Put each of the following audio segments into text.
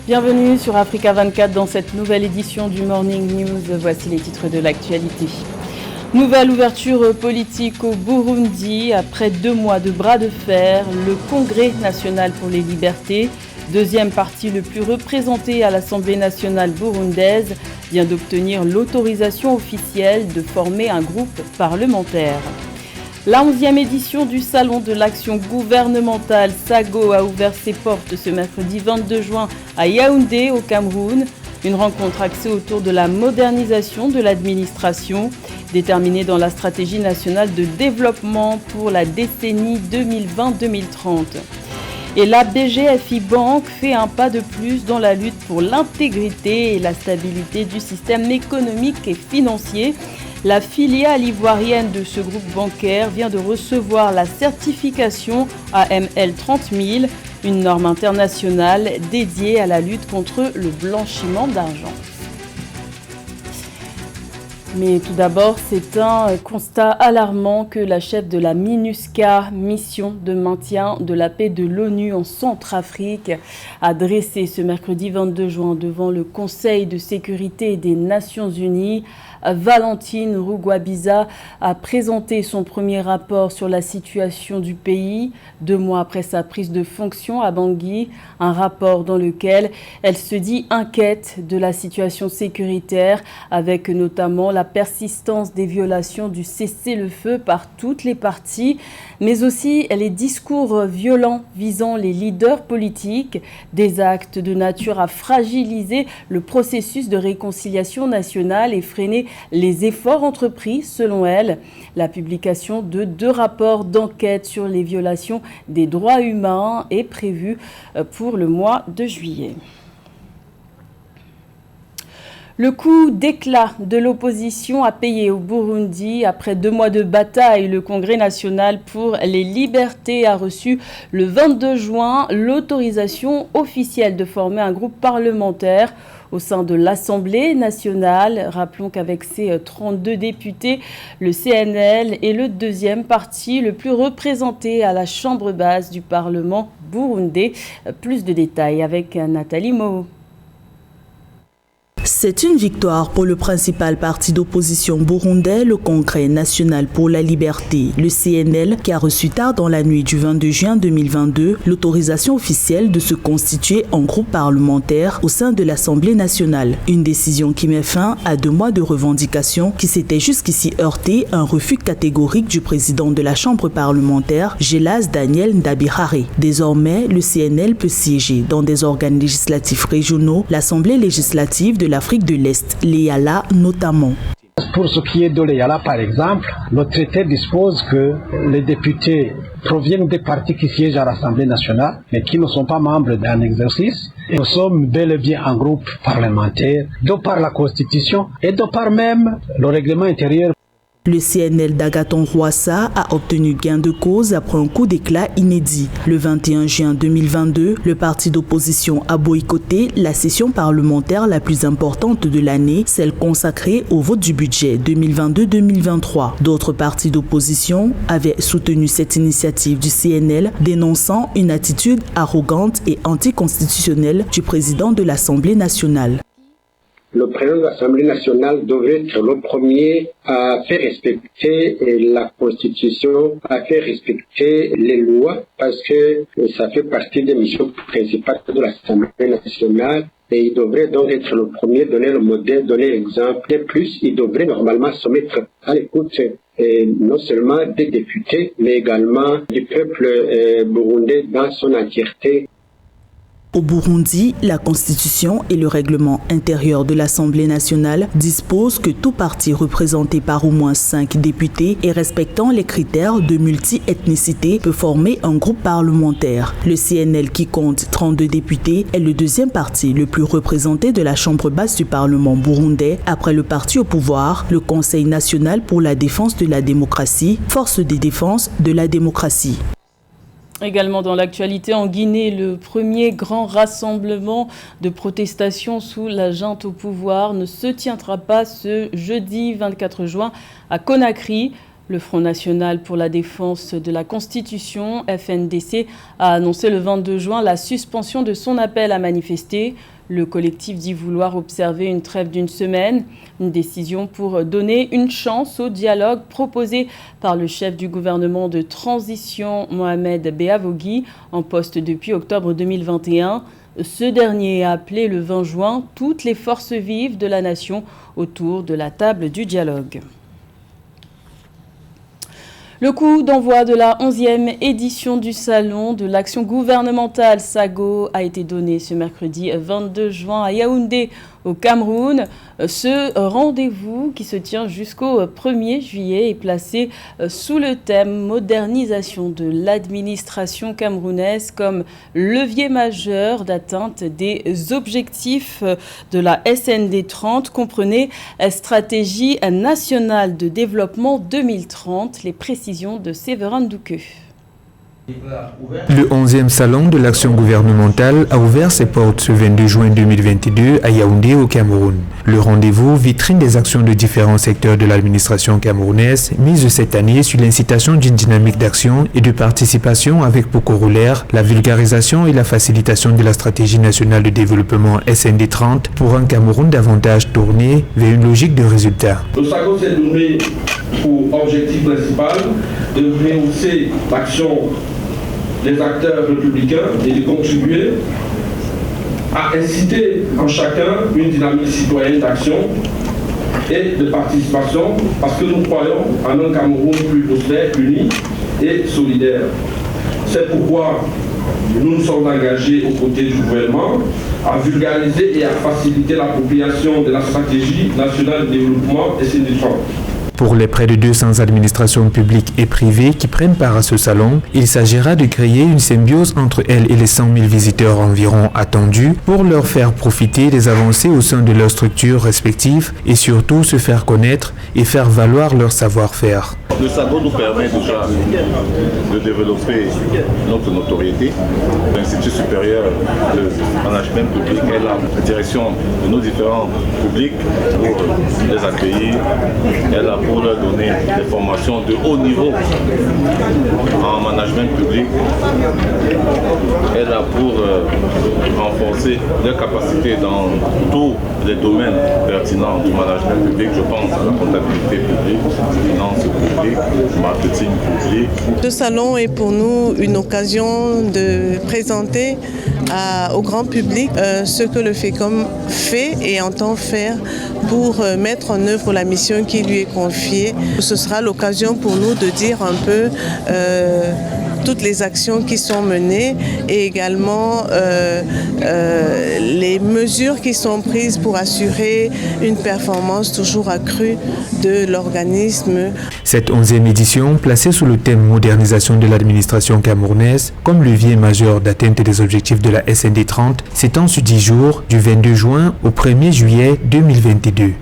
Bienvenue sur Africa 24 dans cette nouvelle édition du Morning News. Voici les titres de l'actualité. Nouvelle ouverture politique au Burundi. Après 2 mois de bras de fer, le Congrès national pour les libertés, deuxième parti le plus représenté à l'Assemblée nationale burundaise, vient d'obtenir l'autorisation officielle de former un groupe parlementaire. La 11e édition du Salon de l'action gouvernementale SAGO a ouvert ses portes ce mercredi 22 juin à Yaoundé, au Cameroun. Une rencontre axée autour de la modernisation de l'administration, déterminée dans la stratégie nationale de développement pour la décennie 2020-2030. Et la BGFI Bank fait un pas de plus dans la lutte pour l'intégrité et la stabilité du système économique et financier. La filiale ivoirienne de ce groupe bancaire vient de recevoir la certification AML 30000, une norme internationale dédiée à la lutte contre le blanchiment d'argent. Mais tout d'abord, c'est un constat alarmant que la chef de la MINUSCA, mission de maintien de la paix de l'ONU en Centrafrique, a dressé ce mercredi 22 juin devant le Conseil de sécurité des Nations Unies. Valentine Rugwabiza a présenté son premier rapport sur la situation du pays 2 mois après sa prise de fonction à Bangui, un rapport dans lequel elle se dit inquiète de la situation sécuritaire, avec notamment la persistance des violations du cessez-le-feu par toutes les parties, mais aussi les discours violents visant les leaders politiques, des actes de nature à fragiliser le processus de réconciliation nationale et freiner les efforts entrepris, selon elle. La publication de 2 rapports d'enquête sur les violations des droits humains est prévue pour le mois de juillet. Le coup d'éclat de l'opposition a payé au Burundi. Après 2 mois de bataille, le Congrès national pour les libertés a reçu le 22 juin l'autorisation officielle de former un groupe parlementaire au sein de l'Assemblée nationale. Rappelons qu'avec ses 32 députés, le CNL est le deuxième parti le plus représenté à la Chambre basse du Parlement burundais. Plus de détails avec Nathalie Moho. C'est une victoire pour le principal parti d'opposition burundais, le Congrès national pour la liberté, le CNL, qui a reçu tard dans la nuit du 22 juin 2022 l'autorisation officielle de se constituer en groupe parlementaire au sein de l'Assemblée nationale. Une décision qui met fin à 2 mois de revendications qui s'étaient jusqu'ici heurté à un refus catégorique du président de la Chambre parlementaire, Gelas Daniel Ndabirare. Désormais, le CNL peut siéger dans des organes législatifs régionaux, l'Assemblée législative de l'Afrique de l'Est, l'EALA notamment. Pour ce qui est de l'EALA, par exemple, le traité dispose que les députés proviennent des partis qui siègent à l'Assemblée nationale, mais qui ne sont pas membres d'un exercice. Nous sommes bel et bien un groupe parlementaire, de par la Constitution et de par même le règlement intérieur. Le CNL d'Agathon Rwasa a obtenu gain de cause après un coup d'éclat inédit. Le 21 juin 2022, le parti d'opposition a boycotté la session parlementaire la plus importante de l'année, celle consacrée au vote du budget 2022-2023. D'autres partis d'opposition avaient soutenu cette initiative du CNL, dénonçant une attitude arrogante et anticonstitutionnelle du président de l'Assemblée nationale. Le président de l'Assemblée nationale devrait être le premier à faire respecter la Constitution, à faire respecter les lois, parce que ça fait partie des missions principales de l'Assemblée nationale. Et il devrait donc être le premier, donner le modèle, donner l'exemple. De plus, il devrait normalement se mettre à l'écoute non seulement des députés, mais également du peuple burundais dans son entièreté. Au Burundi, la Constitution et le règlement intérieur de l'Assemblée nationale disposent que tout parti représenté par au moins 5 députés et respectant les critères de multi-ethnicité peut former un groupe parlementaire. Le CNL, qui compte 32 députés, est le deuxième parti le plus représenté de la Chambre basse du Parlement burundais après le parti au pouvoir, le Conseil national pour la défense de la démocratie, Force de défense de la démocratie. Également dans l'actualité, en Guinée, le premier grand rassemblement de protestation sous la junte au pouvoir ne se tiendra pas ce jeudi 24 juin à Conakry. Le Front national pour la défense de la Constitution, FNDC, a annoncé le 22 juin la suspension de son appel à manifester. Le collectif dit vouloir observer une trêve d'une semaine, une décision pour donner une chance au dialogue proposé par le chef du gouvernement de transition, Mohamed Beavogui, en poste depuis octobre 2021. Ce dernier a appelé le 20 juin toutes les forces vives de la nation autour de la table du dialogue. Le coup d'envoi de la 11e édition du Salon de l'action gouvernementale SAGO a été donné ce mercredi 22 juin à Yaoundé, au Cameroun. Ce rendez-vous qui se tient jusqu'au 1er juillet est placé sous le thème « Modernisation de l'administration camerounaise » comme levier majeur d'atteinte des objectifs de la SND 30, comprenez Stratégie nationale de développement 2030, les précisions de Séverin Douqueux. Le 11e salon de l'action gouvernementale a ouvert ses portes ce 22 juin 2022 à Yaoundé au Cameroun. Le rendez-vous vitrine des actions de différents secteurs de l'administration camerounaise mise cette année sur l'incitation d'une dynamique d'action et de participation avec pour corollaire la vulgarisation et la facilitation de la stratégie nationale de développement SND 30 pour un Cameroun davantage tourné vers une logique de résultat. Le SAGO s'est donné pour objectif principal de rehausser l'action des acteurs républicains et de contribuer à inciter en chacun une dynamique citoyenne d'action et de participation parce que nous croyons en un Cameroun plus prospère, uni et solidaire. C'est pourquoi nous nous sommes engagés aux côtés du gouvernement à vulgariser et à faciliter l'appropriation de la stratégie nationale de développement SND 30. Pour les près de 200 administrations publiques et privées qui prennent part à ce salon, il s'agira de créer une symbiose entre elles et les 100 000 visiteurs environ attendus pour leur faire profiter des avancées au sein de leurs structures respectives et surtout se faire connaître et faire valoir leur savoir-faire. Le SAGO nous permet déjà de développer notre notoriété. L'Institut supérieur de management public est la direction de nos différents publics pour les accueillir, est là pour leur donner des formations de haut niveau en management public, est là pour renforcer leurs capacités dans tous les domaines pertinents du management public. Je pense à la comptabilité publique, finance publique, marketing public. Ce salon est pour nous une occasion de présenter au grand public ce que le FECOM fait et entend faire pour mettre en œuvre la mission qui lui est confiée. Ce sera l'occasion pour nous de dire un peu toutes les actions qui sont menées et également les mesures qui sont prises pour assurer une performance toujours accrue de l'organisme. Cette 11e édition, placée sous le thème « Modernisation de l'administration camerounaise » comme levier majeur d'atteinte des objectifs de la SND 30, s'étend sur 10 jours, du 22 juin au 1er juillet 2022.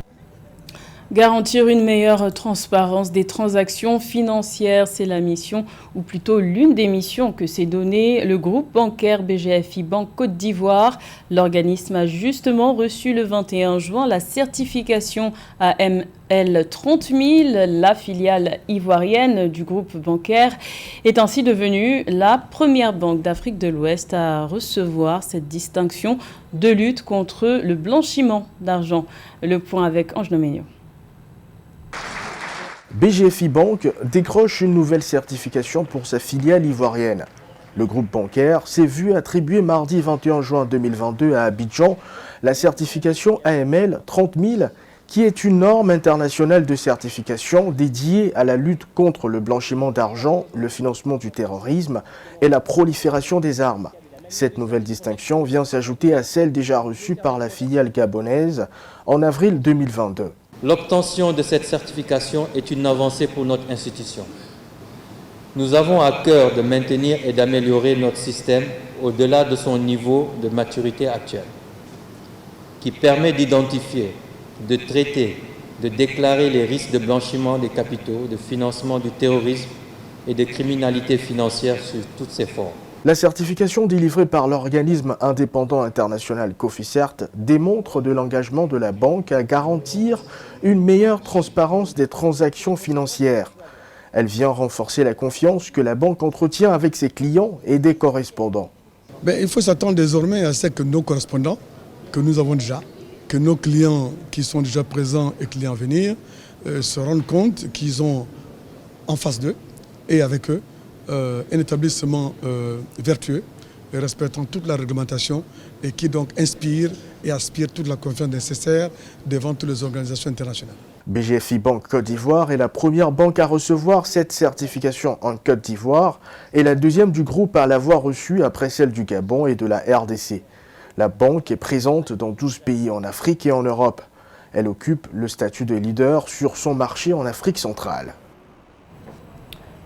Garantir une meilleure transparence des transactions financières, c'est la mission, ou plutôt l'une des missions que s'est donnée le groupe bancaire BGFI Banque Côte d'Ivoire. L'organisme a justement reçu le 21 juin la certification AML 30 000. La filiale ivoirienne du groupe bancaire est ainsi devenue la première banque d'Afrique de l'Ouest à recevoir cette distinction de lutte contre le blanchiment d'argent. Le point avec Ange Noménio. BGFI Banque décroche une nouvelle certification pour sa filiale ivoirienne. Le groupe bancaire s'est vu attribuer mardi 21 juin 2022 à Abidjan la certification AML 30 000 qui est une norme internationale de certification dédiée à la lutte contre le blanchiment d'argent, le financement du terrorisme et la prolifération des armes. Cette nouvelle distinction vient s'ajouter à celle déjà reçue par la filiale gabonaise en avril 2022. L'obtention de cette certification est une avancée pour notre institution. Nous avons à cœur de maintenir et d'améliorer notre système au-delà de son niveau de maturité actuel, qui permet d'identifier, de traiter, de déclarer les risques de blanchiment des capitaux, de financement du terrorisme et de criminalité financière sous toutes ses formes. La certification délivrée par l'organisme indépendant international Cofficert démontre de l'engagement de la banque à garantir une meilleure transparence des transactions financières. Elle vient renforcer la confiance que la banque entretient avec ses clients et des correspondants. Il faut s'attendre désormais à ce que nos correspondants, que nous avons déjà, que nos clients qui sont déjà présents et clients à venir, se rendent compte qu'ils ont en face d'eux et avec eux un établissement vertueux, respectant toute la réglementation et qui donc inspire et aspire toute la confiance nécessaire devant toutes les organisations internationales. BGFI Banque Côte d'Ivoire est la première banque à recevoir cette certification en Côte d'Ivoire et la deuxième du groupe à l'avoir reçue après celle du Gabon et de la RDC. La banque est présente dans 12 pays en Afrique et en Europe. Elle occupe le statut de leader sur son marché en Afrique centrale.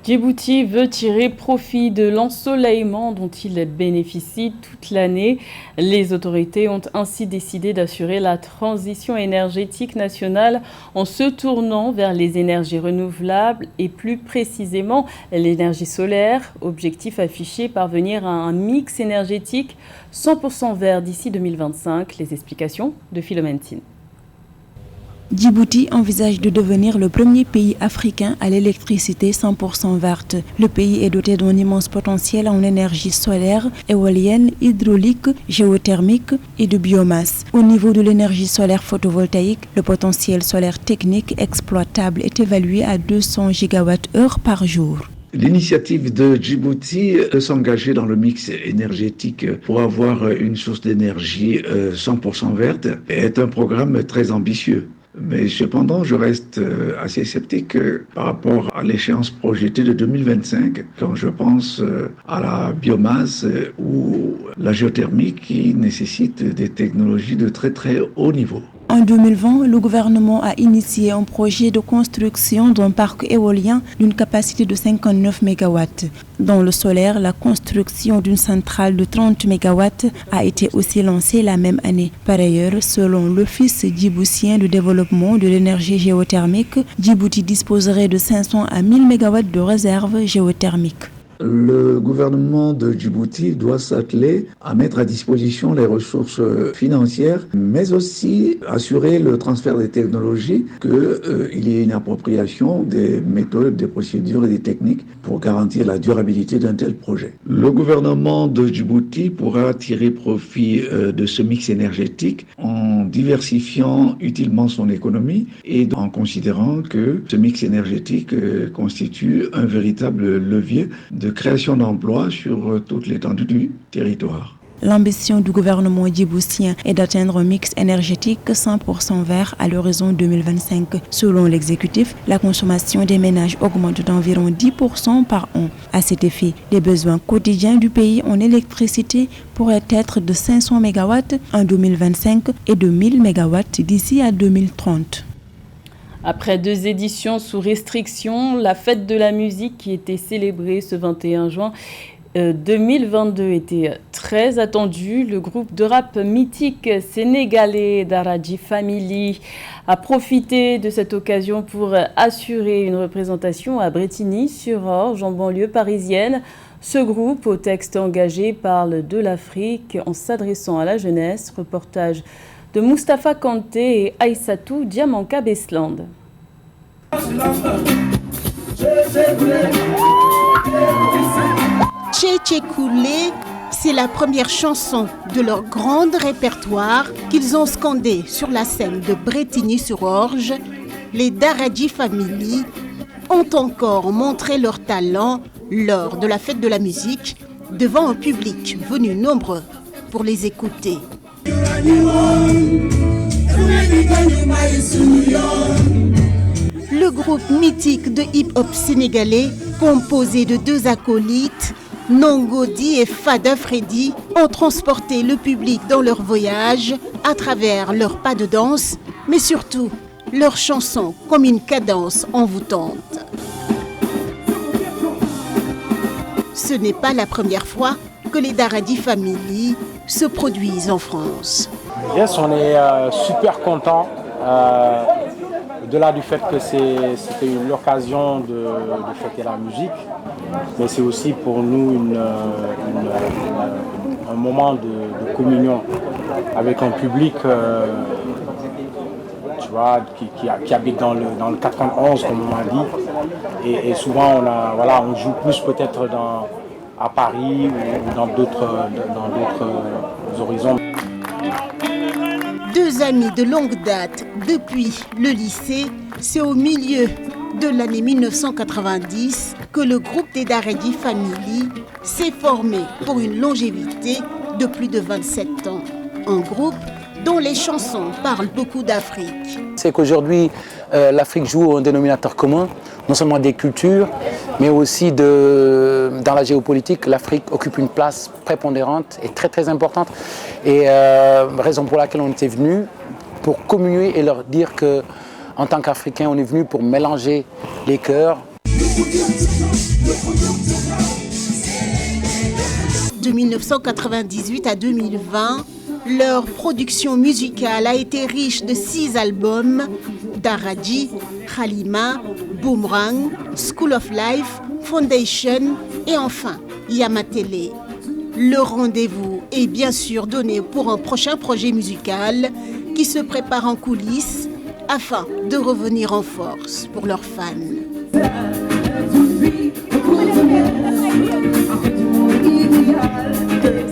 Djibouti veut tirer profit de l'ensoleillement dont il bénéficie toute l'année. Les autorités ont ainsi décidé d'assurer la transition énergétique nationale en se tournant vers les énergies renouvelables et plus précisément l'énergie solaire. Objectif affiché, parvenir à un mix énergétique 100% vert d'ici 2025. Les explications de Philomène Tine. Djibouti envisage de devenir le premier pays africain à l'électricité 100% verte. Le pays est doté d'un immense potentiel en énergie solaire, éolienne, hydraulique, géothermique et de biomasse. Au niveau de l'énergie solaire photovoltaïque, le potentiel solaire technique exploitable est évalué à 200 gigawattheures par jour. L'initiative de Djibouti de s'engager dans le mix énergétique pour avoir une source d'énergie 100% verte est un programme très ambitieux. Mais cependant, je reste assez sceptique par rapport à l'échéance projetée de 2025, quand je pense à la biomasse ou la géothermie qui nécessitent des technologies de très très haut niveau. En 2020, le gouvernement a initié un projet de construction d'un parc éolien d'une capacité de 59 MW. Dans le solaire, la construction d'une centrale de 30 MW a été aussi lancée la même année. Par ailleurs, selon l'Office djiboutien de développement de l'énergie géothermique, Djibouti disposerait de 500 à 1000 MW de réserves géothermiques. Le gouvernement de Djibouti doit s'atteler à mettre à disposition les ressources financières, mais aussi assurer le transfert des technologies, qu'il y ait une appropriation des méthodes, des procédures et des techniques pour garantir la durabilité d'un tel projet. Le gouvernement de Djibouti pourra tirer profit de ce mix énergétique en diversifiant utilement son économie et en considérant que ce mix énergétique constitue un véritable levier de création d'emplois sur toute l'étendue du territoire. L'ambition du gouvernement djiboutien est d'atteindre un mix énergétique 100% vert à l'horizon 2025. Selon l'exécutif, la consommation des ménages augmente d'environ 10% par an. À cet effet, les besoins quotidiens du pays en électricité pourraient être de 500 MW en 2025 et de 1000 MW d'ici à 2030. Après 2 éditions sous restriction, la fête de la musique qui était célébrée ce 21 juin 2022 était très attendue. Le groupe de rap mythique sénégalais Daradji Family a profité de cette occasion pour assurer une représentation à Brétigny-sur-Orge, en banlieue parisienne. Ce groupe, au texte engagé, parle de l'Afrique en s'adressant à la jeunesse. Reportage de Mustapha Kanté et Aïssatou Diamanka Besland. Tché Koulé, c'est la première chanson de leur grand répertoire qu'ils ont scandé sur la scène de Brétigny-sur-Orge. Les Daradji Family ont encore montré leur talent lors de la fête de la musique devant un public venu nombreux pour les écouter. Le groupe mythique de hip-hop sénégalais, composé de 2 acolytes, Nongodi et Fada Freddy, ont transporté le public dans leur voyage à travers leurs pas de danse, mais surtout leurs chansons comme une cadence envoûtante. Ce n'est pas la première fois que les Daradji Family se produisent en France. Yes, on est super contents. Au-delà du fait que c'était l'occasion de fêter la musique, mais c'est aussi pour nous un moment de communion avec un public, tu vois, qui habitent dans le 91, comme on m'a dit. Et souvent, on joue plus peut-être à Paris ou dans d'autres horizons. Deux amis de longue date depuis le lycée, c'est au milieu de l'année 1990 que le groupe des Daredi Family s'est formé pour une longévité de plus de 27 ans. Un groupe dont les chansons parlent beaucoup d'Afrique. C'est qu'aujourd'hui, l'Afrique joue un dénominateur commun, non seulement des cultures, mais aussi dans la géopolitique. L'Afrique occupe une place prépondérante et très très importante. Et raison pour laquelle on était venu, pour communier et leur dire que en tant qu'Africains, on est venu pour mélanger les cœurs. De 1998 à 2020, leur production musicale a été riche de 6 albums: Daradi, Halima, Boomerang, School of Life, Foundation et enfin Yamatele. Le rendez-vous est bien sûr donné pour un prochain projet musical qui se prépare en coulisses afin de revenir en force pour leurs fans.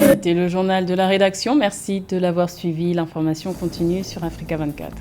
C'était le journal de la rédaction. Merci de l'avoir suivi. L'information continue sur Africa 24.